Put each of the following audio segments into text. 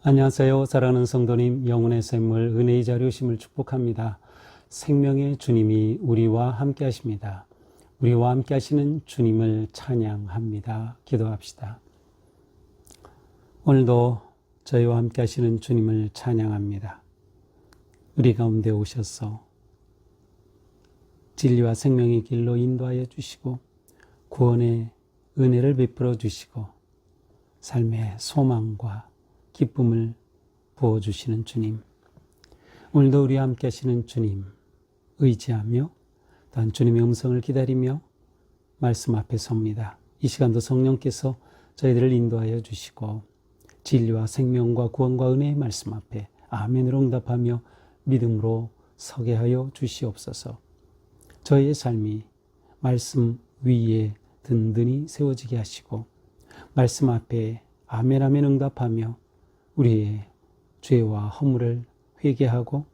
안녕하세요. 사랑하는 성도님, 영혼의 샘물, 은혜의 자료심을 축복합니다. 생명의 주님이 우리와 함께 하십니다. 우리와 함께 하시는 주님을 찬양합니다. 기도합시다. 오늘도 저희와 함께 하시는 주님을 찬양합니다. 우리 가운데 오셔서 진리와 생명의 길로 인도하여 주시고 구원의 은혜를 베풀어 주시고 삶의 소망과 기쁨을 부어주시는 주님, 오늘도 우리와 함께 하시는 주님 의지하며 또한 주님의 음성을 기다리며 말씀 앞에 섭니다. 이 시간도 성령께서 저희들을 인도하여 주시고 진리와 생명과 구원과 은혜의 말씀 앞에 아멘으로 응답하며 믿음으로 서게 하여 주시옵소서. 저희의 삶이 말씀 위에 든든히 세워지게 하시고 말씀 앞에 아멘 아멘 응답하며 우리의 죄와 허물을 회개하고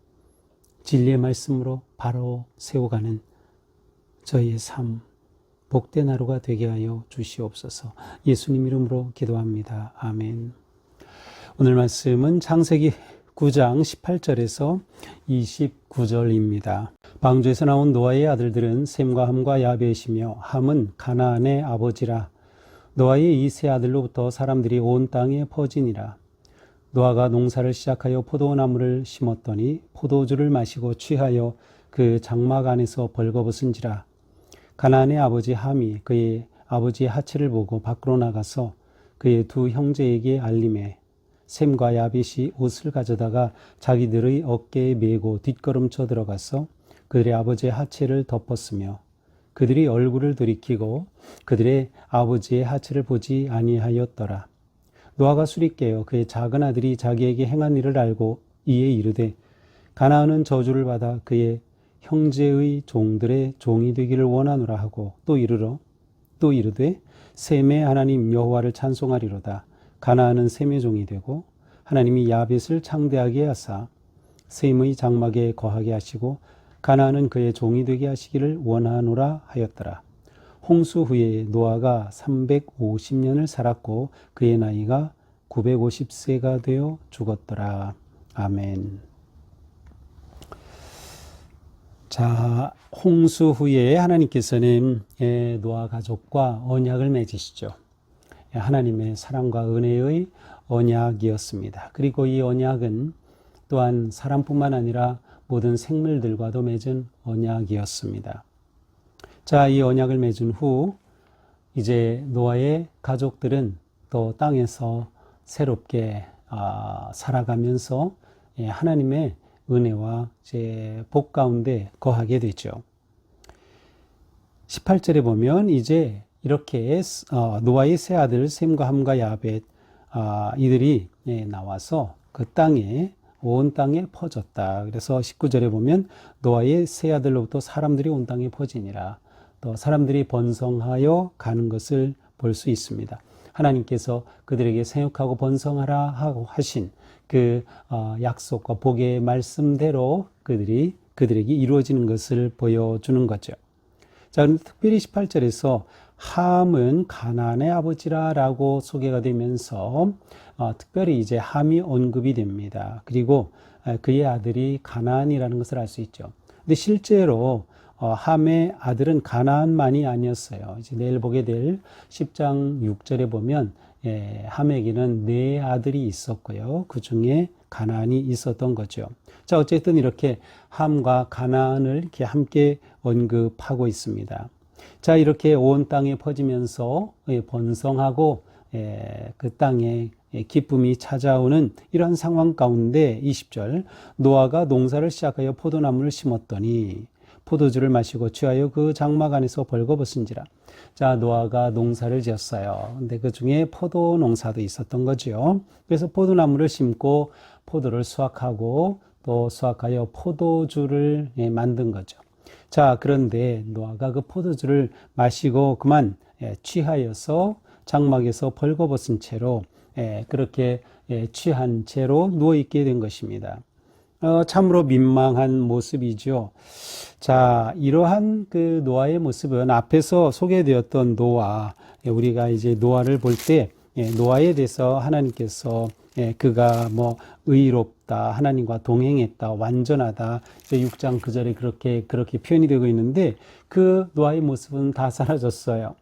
진리의 말씀으로 바로 세워가는 저희의 삶, 복된 하루가 되게 하여 주시옵소서. 예수님 이름으로 기도합니다. 아멘. 오늘 말씀은 창세기 9장 18절에서 29절입니다. 방주에서 나온 노아의 아들들은 셈과 함과 야벳이며 함은 가나안의 아버지라. 노아의 이 세 아들로부터 사람들이 온 땅에 퍼지니라. 노아가 농사를 시작하여 포도나무를 심었더니 포도주를 마시고 취하여 그 장막 안에서 벌거벗은지라. 가나안의 아버지 함이 그의 아버지의 하체를 보고 밖으로 나가서 그의 두 형제에게 알림해 셈과 야벳이 옷을 가져다가 자기들의 어깨에 메고 뒷걸음쳐 들어가서 그들의 아버지의 하체를 덮었으며 그들이 얼굴을 돌이키고 그들의 아버지의 하체를 보지 아니하였더라. 노아가 술이 깨어 그의 작은 아들이 자기에게 행한 일을 알고 이에 이르되 가나안은 저주를 받아 그의 형제의 종들의 종이 되기를 원하노라 하고 또 이르되 셈의 하나님 여호와를 찬송하리로다. 가나안은 셈의 종이 되고 하나님이 야벳을 창대하게 하사 셈의 장막에 거하게 하시고 가나안은 그의 종이 되게 하시기를 원하노라 하였더라. 홍수 후에 노아가 350년을 살았고 그의 나이가 950세가 되어 죽었더라. 아멘. 자, 홍수 후에 하나님께서는 노아 가족과 언약을 맺으시죠. 하나님의 사랑과 은혜의 언약이었습니다. 그리고 이 언약은 또한 사람뿐만 아니라 모든 생물들과도 맺은 언약이었습니다. 자, 이 언약을 맺은 후 이제 노아의 가족들은 또 땅에서 새롭게 살아가면서 하나님의 은혜와 복 가운데 거하게 되죠. 18절에 보면 이제 이렇게 노아의 세 아들 셈과 함과 야벳 이들이 나와서 그 땅에 온 땅에 퍼졌다. 그래서 19절에 보면 노아의 세 아들로부터 사람들이 온 땅에 퍼지니라. 또 사람들이 번성하여 가는 것을 볼 수 있습니다. 하나님께서 그들에게 생육하고 번성하라 하고 하신 그 약속과 복의 말씀대로 그들에게 이루어지는 것을 보여주는 거죠. 자, 특별히 18절에서 함은 가나안의 아버지라라고 소개가 되면서 특별히 이제 함이 언급이 됩니다. 그리고 그의 아들이 가나안이라는 것을 알 수 있죠. 근데 실제로 함의 아들은 가나안만이 아니었어요. 이제 내일 보게 될 10장 6절에 보면 함에게는 네 아들이 있었고요. 그 중에 가나안이 있었던 거죠. 자, 어쨌든 이렇게 함과 가나안을 이렇게 함께 언급하고 있습니다. 자, 이렇게 온 땅에 퍼지면서 번성하고 그 땅에 기쁨이 찾아오는 이런 상황 가운데 20절 노아가 농사를 시작하여 포도나무를 심었더니 포도주를 마시고 취하여 그 장막 안에서 벌거벗은지라. 자, 노아가 농사를 지었어요. 근데 그 중에 포도 농사도 있었던 거죠. 그래서 포도나무를 심고 포도를 수확하고 또 수확하여 포도주를 만든 거죠. 자, 그런데 노아가 그 포도주를 마시고 그만 취하여서 장막에서 벌거벗은 채로 그렇게 취한 채로 누워 있게 된 것입니다. 참으로 민망한 모습이죠. 자, 이러한 그 노아의 모습은 앞에서 소개되었던 노아, 우리가 이제 노아를 볼 때 노아에 대해서 하나님께서 그가 뭐 의롭다, 하나님과 동행했다, 완전하다, 6장 9절에 그렇게 표현이 되고 있는데 그 노아의 모습은 다 사라졌어요.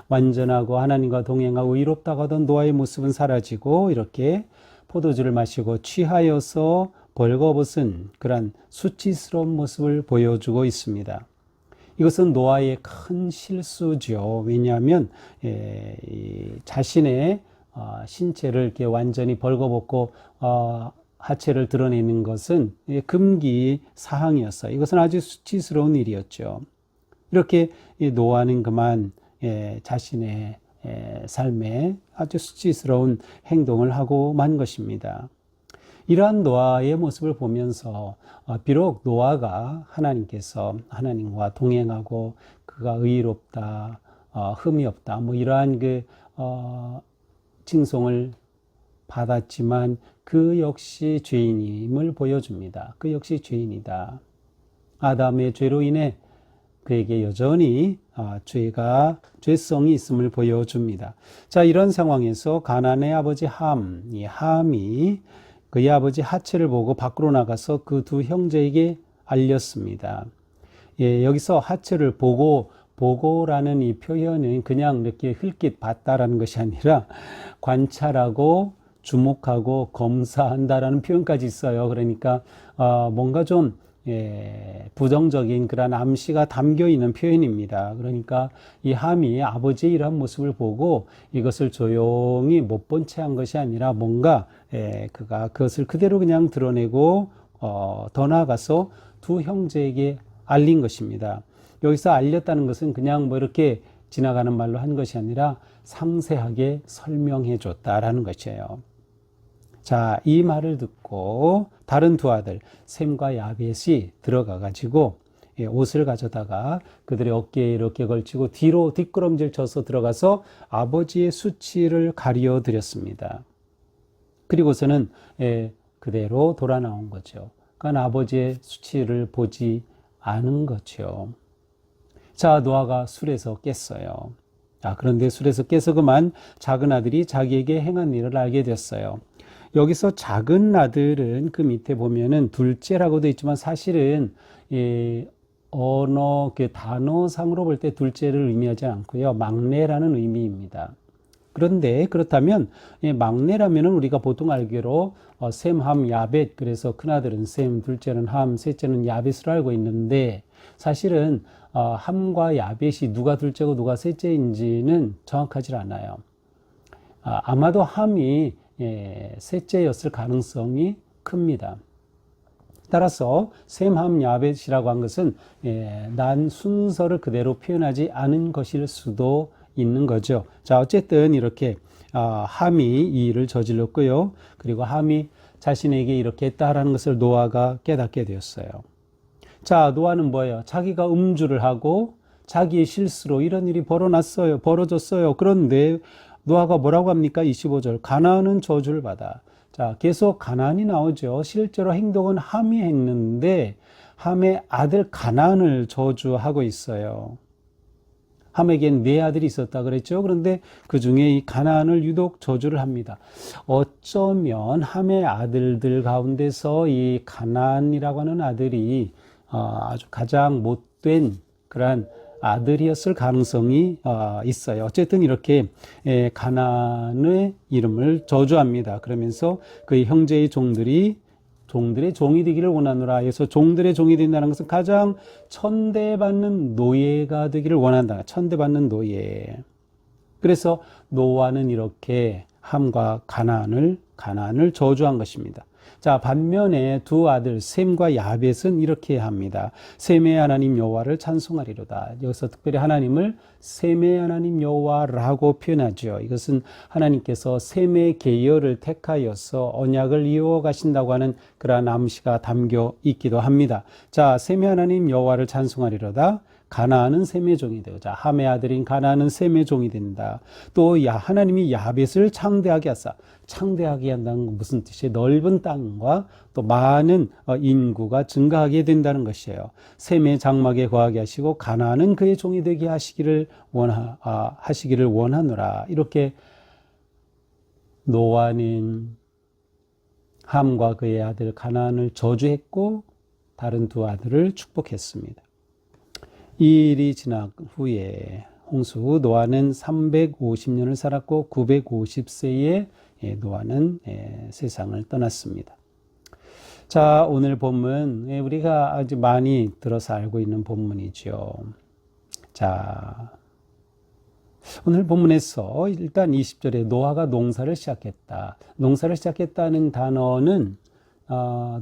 완전하고 하나님과 동행하고 의롭다고 하던 노아의 모습은 사라지고 이렇게 포도주를 마시고 취하여서 벌거벗은 그런 수치스러운 모습을 보여주고 있습니다. 이것은 노아의 큰 실수죠. 왜냐하면 자신의 신체를 이렇게 완전히 벌거벗고 하체를 드러내는 것은 금기 사항이었어요. 이것은 아주 수치스러운 일이었죠. 이렇게 노아는 그만 자신의 삶에 아주 수치스러운 행동을 하고 만 것입니다. 이러한 노아의 모습을 보면서 비록 노아가 하나님께서 하나님과 동행하고 그가 의롭다, 흠이 없다, 뭐 이러한 칭송을 받았지만 그 역시 죄인임을 보여줍니다. 그 역시 죄인이다. 아담의 죄로 인해 그에게 여전히 죄성이 있음을 보여줍니다. 자, 이런 상황에서 가나안의 아버지 함이 그의 아버지 하체를 보고 밖으로 나가서 그 두 형제에게 알렸습니다. 여기서 하체를 보고라는 이 표현은 그냥 이렇게 흘낏 봤다라는 것이 아니라 관찰하고 주목하고 검사한다라는 표현까지 있어요. 그러니까 뭔가 좀 부정적인 그런 암시가 담겨 있는 표현입니다. 그러니까 이 함이 아버지의 이러한 모습을 보고 이것을 조용히 못 본 채 한 것이 아니라 뭔가 그가 그것을 그대로 그냥 드러내고 더 나아가서 두 형제에게 알린 것입니다. 여기서 알렸다는 것은 그냥 뭐 이렇게 지나가는 말로 한 것이 아니라 상세하게 설명해 줬다라는 것이에요. 자, 이 말을 듣고 다른 두 아들 셈과 야벳이 들어가 가지고 옷을 가져다가 그들의 어깨에 이렇게 걸치고 뒤로 뒷걸음질 쳐서 들어가서 아버지의 수치를 가리워 드렸습니다. 그리고서는 그대로 돌아 나온 거죠. 그러니까 아버지의 수치를 보지 않은 거죠. 자, 노아가 술에서 깼어요. 그런데 술에서 깨서 그만 작은 아들이 자기에게 행한 일을 알게 됐어요. 여기서 작은 아들은 그 밑에 보면은 둘째라고 되어 있지만 사실은 언어 단어상으로 볼 때 둘째를 의미하지 않고요. 막내라는 의미입니다. 그런데 그렇다면 막내라면은 우리가 보통 알기로 셈, 함, 야벳, 그래서 큰아들은 셈, 둘째는 함, 셋째는 야벳으로 알고 있는데 사실은 함과 야벳이 누가 둘째고 누가 셋째인지는 정확하지 않아요. 아마도 함이 셋째였을 가능성이 큽니다. 따라서 셈, 함, 야벳이라고 한 것은 난 순서를 그대로 표현하지 않은 것일 수도 있는 거죠. 자, 어쨌든 이렇게 함이 이 일을 저질렀고요. 그리고 함이 자신에게 이렇게 했다라는 것을 노아가 깨닫게 되었어요. 자, 노아는 뭐예요? 자기가 음주를 하고 자기의 실수로 이런 일이 벌어졌어요. 그런데 노아가 뭐라고 합니까? 25절. 가나안은 저주를 받아. 자, 계속 가나안이 나오죠. 실제로 행동은 함이 했는데 함의 아들 가나안을 저주하고 있어요. 함에겐 네 아들이 있었다 그랬죠. 그런데 그 중에 이 가나안을 유독 저주를 합니다. 어쩌면 함의 아들들 가운데서 이 가나안이라고 하는 아들이 아주 가장 못된 그러한 아들이었을 가능성이 있어요. 어쨌든 이렇게 가나안의 이름을 저주합니다. 그러면서 그의 형제의 종들의 종이 되기를 원하노라 해서 종들의 종이 된다는 것은 가장 천대받는 노예가 되기를 원한다. 천대받는 노예. 그래서 노아는 이렇게 함과 가나안을 저주한 것입니다. 자, 반면에 두 아들 셈과 야벳은 이렇게 합니다. 셈의 하나님 여호와를 찬송하리로다. 여기서 특별히 하나님을 셈의 하나님 여호와라고 표현하죠. 이것은 하나님께서 셈의 계열을 택하여서 언약을 이루어 가신다고 하는 그러한 암시가 담겨 있기도 합니다. 자, 셈의 하나님 여호와를 찬송하리로다. 가나안은 셈의 종이 되고자 함의 아들인 가나안은 셈의 종이 된다. 또 하나님이 야벳을 창대하게 하사 창대하게 한다는 건 무슨 뜻이에요? 넓은 땅과 또 많은 인구가 증가하게 된다는 것이에요. 셈의 장막에 거하게 하시고 가나안은 그의 종이 되게 하시기를 원하노라. 이렇게 노아는 함과 그의 아들 가나안을 저주했고 다른 두 아들을 축복했습니다. 이 일이 지난 후에 홍수 후 노아는 350년을 살았고 950세에 노아는 세상을 떠났습니다. 자, 오늘 본문 우리가 아주 많이 들어서 알고 있는 본문이죠. 자, 오늘 본문에서 일단 20절에 노아가 농사를 시작했다. 농사를 시작했다는 단어는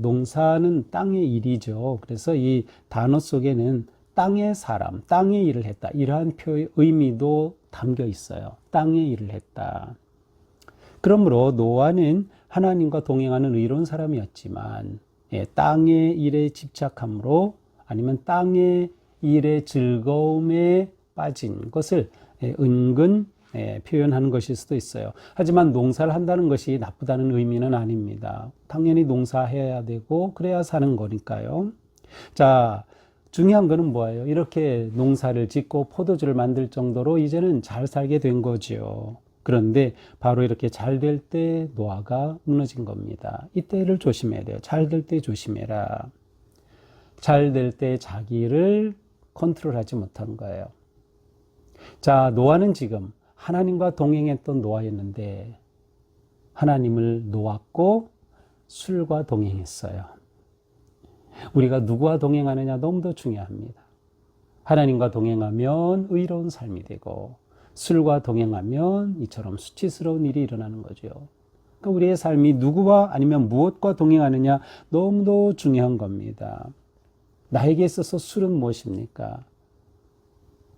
농사는 땅의 일이죠. 그래서 이 단어 속에는 땅의 사람, 땅의 일을 했다. 이러한 의미도 담겨 있어요. 땅의 일을 했다. 그러므로 노아는 하나님과 동행하는 의로운 사람이었지만 땅의 일에 집착함으로 아니면 땅의 일의 즐거움에 빠진 것을 은근 표현하는 것일 수도 있어요. 하지만 농사를 한다는 것이 나쁘다는 의미는 아닙니다. 당연히 농사해야 되고 그래야 사는 거니까요. 자, 중요한 거는 뭐예요? 이렇게 농사를 짓고 포도주를 만들 정도로 이제는 잘 살게 된 거죠. 그런데 바로 이렇게 잘 될 때 노아가 무너진 겁니다. 이때를 조심해야 돼요. 잘 될 때 조심해라. 잘 될 때 자기를 컨트롤하지 못한 거예요. 자, 노아는 지금 하나님과 동행했던 노아였는데 하나님을 놓았고 술과 동행했어요. 우리가 누구와 동행하느냐 너무도 중요합니다. 하나님과 동행하면 의로운 삶이 되고 술과 동행하면 이처럼 수치스러운 일이 일어나는 거죠. 그러니까 우리의 삶이 누구와 아니면 무엇과 동행하느냐 너무도 중요한 겁니다. 나에게 있어서 술은 무엇입니까?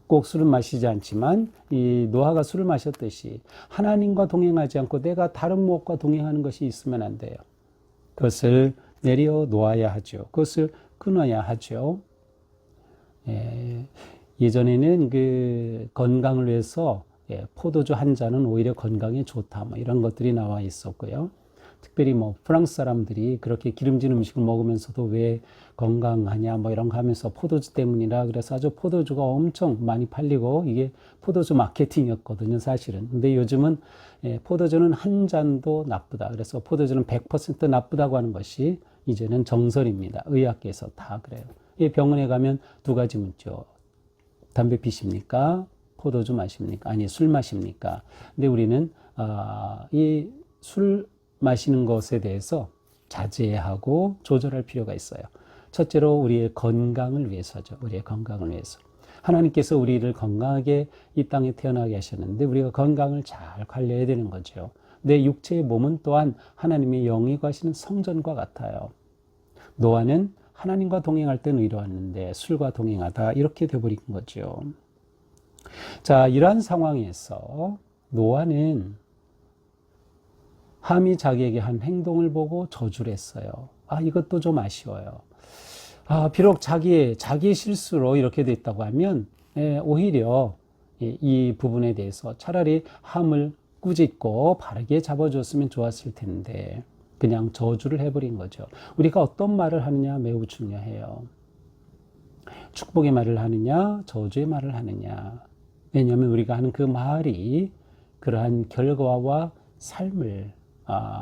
꼭 술은 마시지 않지만 이 노아가 술을 마셨듯이 하나님과 동행하지 않고 내가 다른 무엇과 동행하는 것이 있으면 안 돼요. 그것을 내려놓아야 하죠. 그것을 끊어야 하죠. 예전에는 그 건강을 위해서 포도주 한 잔은 오히려 건강에 좋다 뭐 이런 것들이 나와 있었고요. 특별히 뭐 프랑스 사람들이 그렇게 기름진 음식을 먹으면서도 왜 건강하냐 뭐 이런 거 하면서 포도주 때문이라 그래서 아주 포도주가 엄청 많이 팔리고 이게 포도주 마케팅이었거든요, 사실은. 근데 요즘은 포도주는 한 잔도 나쁘다. 그래서 포도주는 100% 나쁘다고 하는 것이 이제는 정설입니다. 의학계에서 다 그래요. 병원에 가면 두 가지 묻죠. 담배 피십니까? 포도주 마십니까? 아니, 술 마십니까? 근데 우리는 이 술 마시는 것에 대해서 자제하고 조절할 필요가 있어요. 첫째로 우리의 건강을 위해서죠. 우리의 건강을 위해서. 하나님께서 우리를 건강하게 이 땅에 태어나게 하셨는데 우리가 건강을 잘 관리해야 되는 거죠. 내 육체의 몸은 또한 하나님의 영이 거하시는 성전과 같아요. 노아는 하나님과 동행할 때는 의로웠는데 술과 동행하다 이렇게 돼버린 거죠. 자, 이러한 상황에서 노아는 함이 자기에게 한 행동을 보고 저주를 했어요. 이것도 좀 아쉬워요. 비록 자기의 실수로 이렇게 됐다고 하면 오히려 이 부분에 대해서 차라리 함을 꾸짖고 바르게 잡아줬으면 좋았을 텐데 그냥 저주를 해버린 거죠. 우리가 어떤 말을 하느냐 매우 중요해요. 축복의 말을 하느냐 저주의 말을 하느냐. 왜냐하면 우리가 하는 그 말이 그러한 결과와 삶을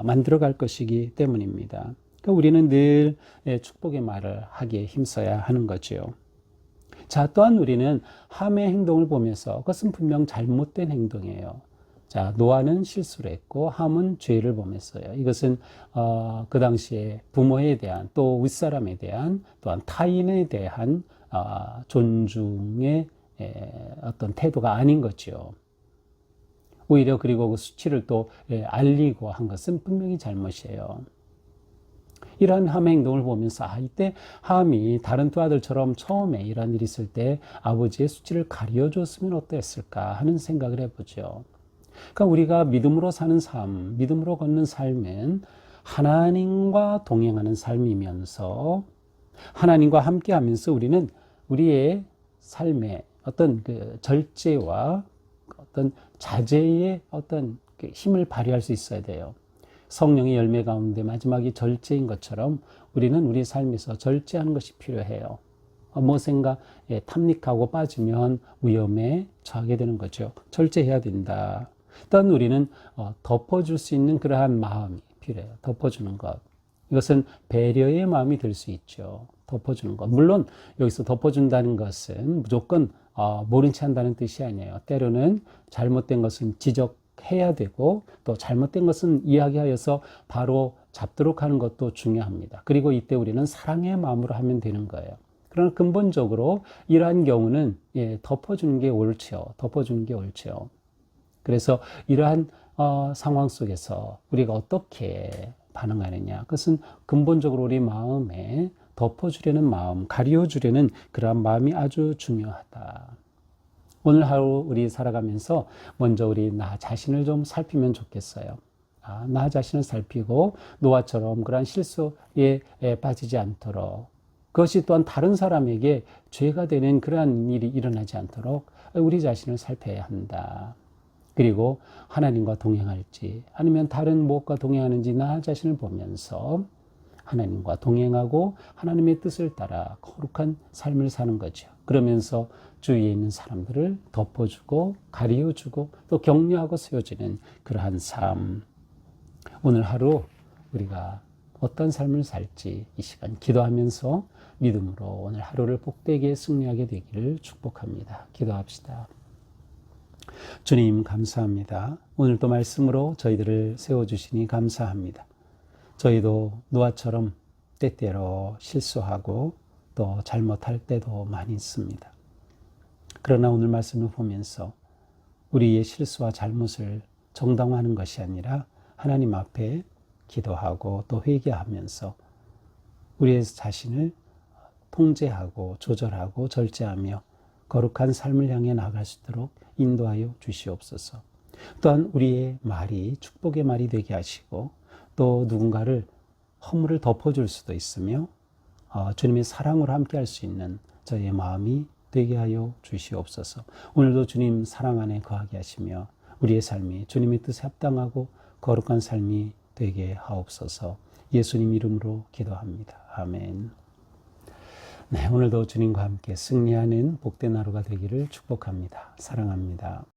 만들어갈 것이기 때문입니다. 그러니까 우리는 늘 축복의 말을 하기에 힘써야 하는 거죠. 자, 또한 우리는 함의 행동을 보면서 그것은 분명 잘못된 행동이에요. 자, 노아는 실수를 했고 함은 죄를 범했어요. 이것은 그 당시에 부모에 대한 또 윗사람에 대한 또한 타인에 대한 존중의 어떤 태도가 아닌 거죠. 오히려 그리고 그 수치를 또 알리고 한 것은 분명히 잘못이에요. 이러한 함의 행동을 보면서 이때 함이 다른 두 아들처럼 처음에 이러한 일이 있을 때 아버지의 수치를 가려줬으면 어땠을까 하는 생각을 해보죠. 그러니까 우리가 믿음으로 사는 삶, 믿음으로 걷는 삶은 하나님과 동행하는 삶이면서 하나님과 함께하면서 우리는 우리의 삶의 어떤 그 절제와 어떤 자제의 어떤 그 힘을 발휘할 수 있어야 돼요. 성령의 열매 가운데 마지막이 절제인 것처럼 우리는 우리 삶에서 절제하는 것이 필요해요. 무엇인가에 탐닉하고 빠지면 위험에 처하게 되는 거죠. 절제해야 된다. 일단 우리는 덮어줄 수 있는 그러한 마음이 필요해요. 덮어주는 것. 이것은 배려의 마음이 될 수 있죠. 덮어주는 것. 물론 여기서 덮어준다는 것은 무조건 모른 체 한다는 뜻이 아니에요. 때로는 잘못된 것은 지적해야 되고 또 잘못된 것은 이야기하여서 바로 잡도록 하는 것도 중요합니다. 그리고 이때 우리는 사랑의 마음으로 하면 되는 거예요. 그러나 근본적으로 이러한 경우는 덮어주는 게 옳죠. 덮어주는 게 옳죠. 그래서 이러한 상황 속에서 우리가 어떻게 반응하느냐. 그것은 근본적으로 우리 마음에 덮어주려는 마음, 가려주려는 그러한 마음이 아주 중요하다. 오늘 하루 우리 살아가면서 먼저 우리 나 자신을 좀 살피면 좋겠어요. 나 자신을 살피고 노아처럼 그러한 실수에 빠지지 않도록 그것이 또한 다른 사람에게 죄가 되는 그러한 일이 일어나지 않도록 우리 자신을 살펴야 한다. 그리고 하나님과 동행할지 아니면 다른 무엇과 동행하는지 나 자신을 보면서 하나님과 동행하고 하나님의 뜻을 따라 거룩한 삶을 사는 거죠. 그러면서 주위에 있는 사람들을 덮어주고 가리워주고 또 격려하고 세워주는 그러한 삶. 오늘 하루 우리가 어떤 삶을 살지 이 시간 기도하면서 믿음으로 오늘 하루를 복되게 승리하게 되기를 축복합니다. 기도합시다. 주님 감사합니다. 오늘도 말씀으로 저희들을 세워주시니 감사합니다. 저희도 노아처럼 때때로 실수하고 또 잘못할 때도 많이 있습니다. 그러나 오늘 말씀을 보면서 우리의 실수와 잘못을 정당화하는 것이 아니라 하나님 앞에 기도하고 또 회개하면서 우리의 자신을 통제하고 조절하고 절제하며 거룩한 삶을 향해 나아갈 수 있도록 인도하여 주시옵소서. 또한 우리의 말이 축복의 말이 되게 하시고 또 누군가를 허물을 덮어줄 수도 있으며 주님의 사랑으로 함께 할 수 있는 저희의 마음이 되게 하여 주시옵소서. 오늘도 주님 사랑 안에 거하게 하시며 우리의 삶이 주님의 뜻에 합당하고 거룩한 삶이 되게 하옵소서. 예수님 이름으로 기도합니다. 아멘. 네, 오늘도 주님과 함께 승리하는 복된 하루가 되기를 축복합니다. 사랑합니다.